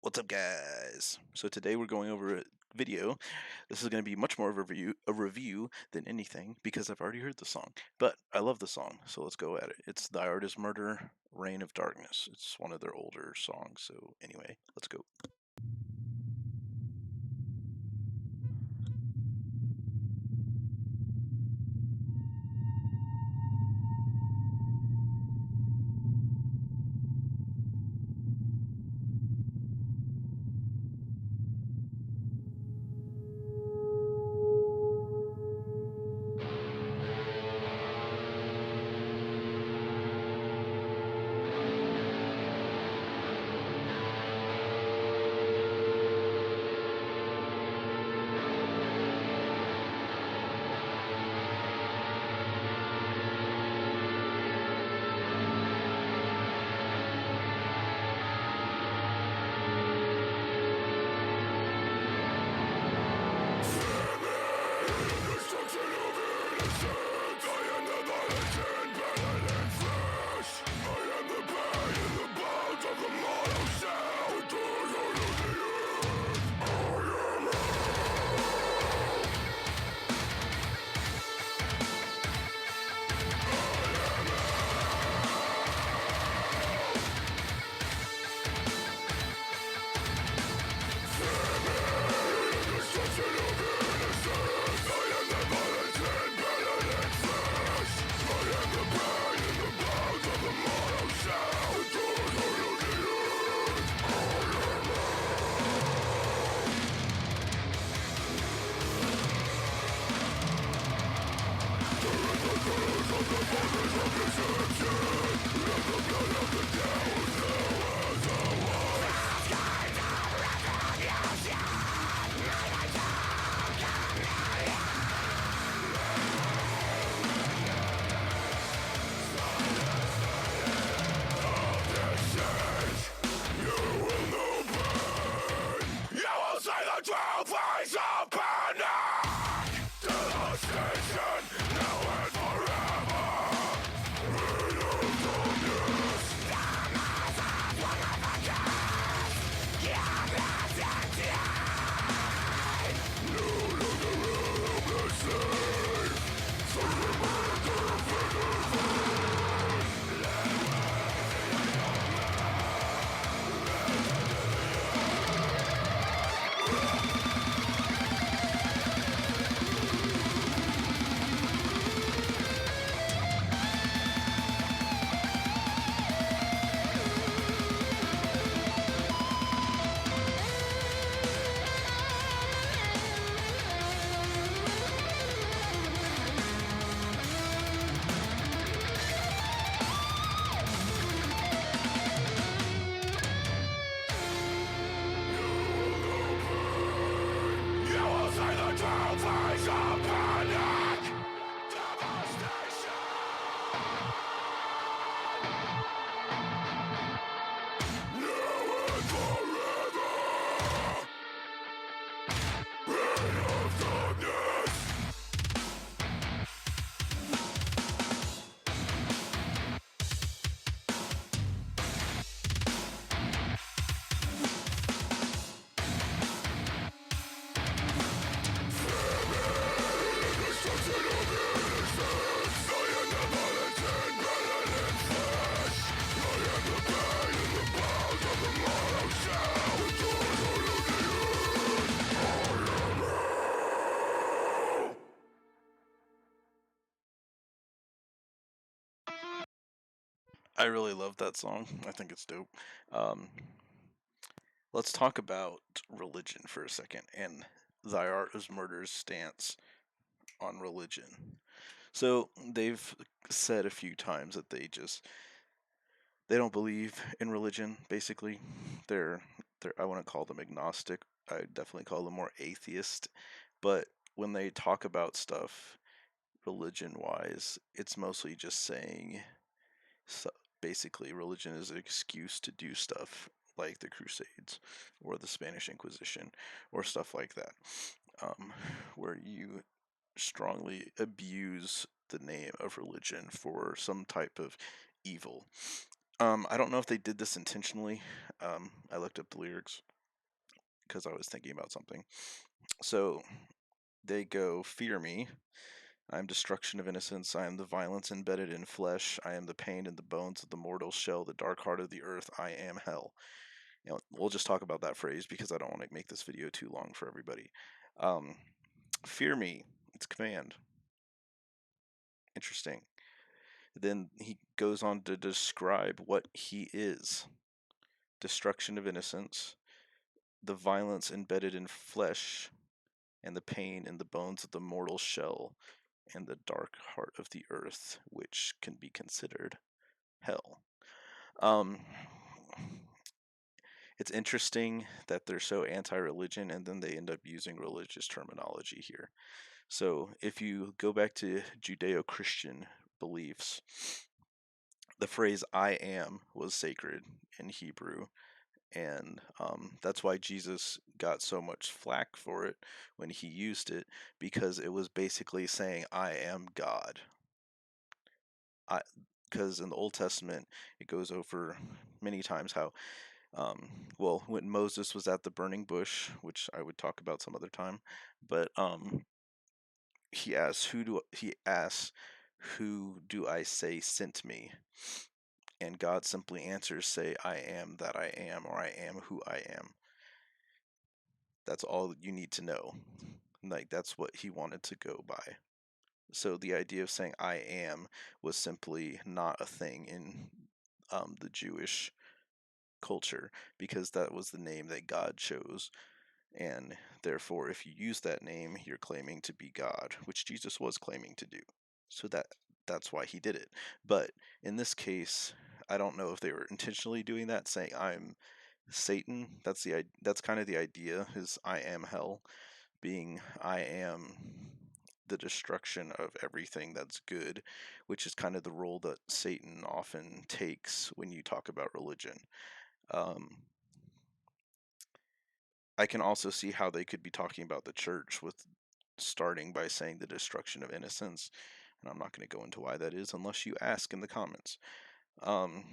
What's up, guys? So today we're going over a video. This is going to be much more of a review than anything because I've already heard the song. But I love the song, so let's go at it. It's Thy Art Is Murder, Reign of Darkness. It's one of their older songs. So anyway, let's go. I really love that song. I think it's dope. Um, let's talk about religion for a second and Thy Art Is Murder's stance on religion. So they've said a few times that they don't believe in religion. Basically, they're I wouldn't call them agnostic. I definitely call them more atheist. But when they talk about stuff religion wise, it's mostly just saying so basically religion is an excuse to do stuff like the Crusades or the Spanish Inquisition or stuff like that, um, where you strongly abuse the name of religion for some type of evil. I don't know if they did this intentionally. I looked up the lyrics. because I was thinking about something. So they go, "Fear me. I am destruction of innocence. I am the violence embedded in flesh. I am the pain in the bones of the mortal shell, the dark heart of the earth. I am hell." We'll just talk about that phrase because I don't want to make this video too long for everybody. Um, Fear me. It's command. Interesting. Then he goes on to describe what he is: destruction of innocence, the violence embedded in flesh, and the pain in the bones of the mortal shell, and the dark heart of the earth, which can be considered hell. Um, it's interesting that they're so anti-religion, and then they end up using religious terminology here. So if you go back to Judeo-Christian beliefs, the phrase "I am" was sacred in Hebrew, and that's why Jesus got so much flack for it when he used it, because it was basically saying, "I am God." Because in the Old Testament, it goes over many times how, well, when Moses was at the burning bush, which I would talk about some other time, but he asks, "Who do I say sent me?" And God simply answers, "Say, I am that I am," or "I am who I am." That's all you need to know. Like, that's what he wanted to go by. So the idea of saying "I am" was simply not a thing in the Jewish culture, because that was the name that God chose. And therefore, if you use that name, you're claiming to be God, which Jesus was claiming to do. So that's why he did it. But in this case, I don't know if they were intentionally doing that, saying "I'm Satan." That's kind of the idea, is "I am hell," being "I am the destruction of everything that's good," which is kind of the role that Satan often takes when you talk about religion. Um, I can also see how they could be talking about the church with starting by saying the destruction of innocence, and I'm not going to go into why that is unless you ask in the comments. Um,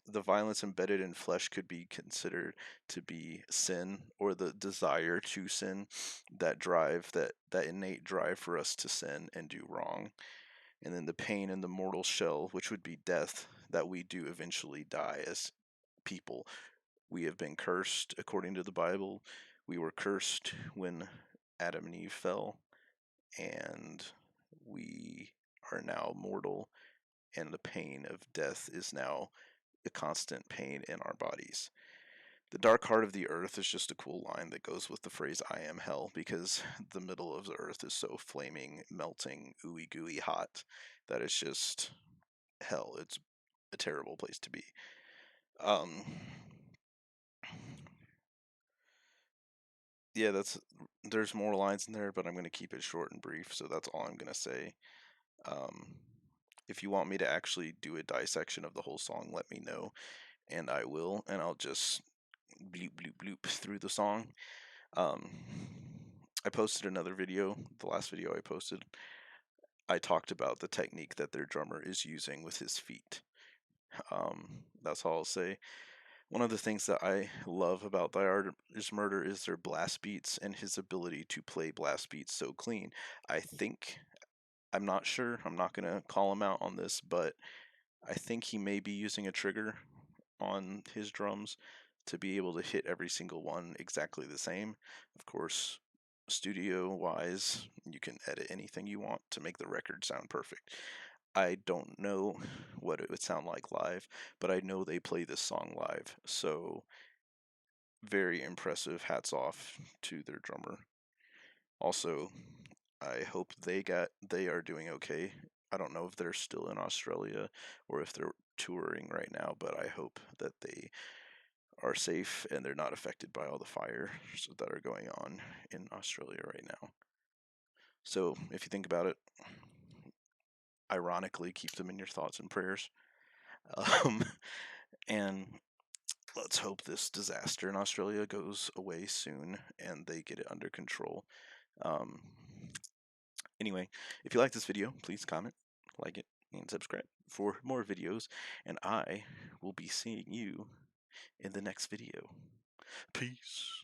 the violence embedded in flesh could be considered to be sin, or the desire to sin, that innate drive for us to sin and do wrong. And then the pain in the mortal shell, which would be death, that we do eventually die as people. We have been cursed according to the Bible. We were cursed when Adam and Eve fell, and we are now mortal, and the pain of death is now a constant pain in our bodies. The dark heart of the earth is just a cool line that goes with the phrase "I am hell," because the middle of the earth is so flaming, melting, ooey gooey hot that it's just hell. It's a terrible place to be. Um, yeah, there's more lines in there, but I'm going to keep it short and brief, so that's all I'm going to say. Um, if you want me to actually do a dissection of the whole song, let me know, and I will, and I'll just bloop bloop bloop through the song. Um, I posted another video. The last video I posted, I talked about the technique that their drummer is using with his feet. That's all I'll say. One of the things that I love about Thy Art is Murder is their blast beats and his ability to play blast beats so clean. I'm not sure, I'm not going to call him out on this, but I think he may be using a trigger on his drums to be able to hit every single one exactly the same. Of course, studio wise, you can edit anything you want to make the record sound perfect. I don't know what it would sound like live, but I know they play this song live, so very impressive. Hats off to their drummer. Also, I hope they are doing okay. I don't know if they're still in Australia or if they're touring right now, but I hope that they are safe and they're not affected by all the fires that are going on in Australia right now. So, if you think about it, ironically, keep them in your thoughts and prayers. Um, and let's hope this disaster in Australia goes away soon and they get it under control. Um, anyway, if you like this video, please comment, like it, and subscribe for more videos. And I will be seeing you in the next video. Peace.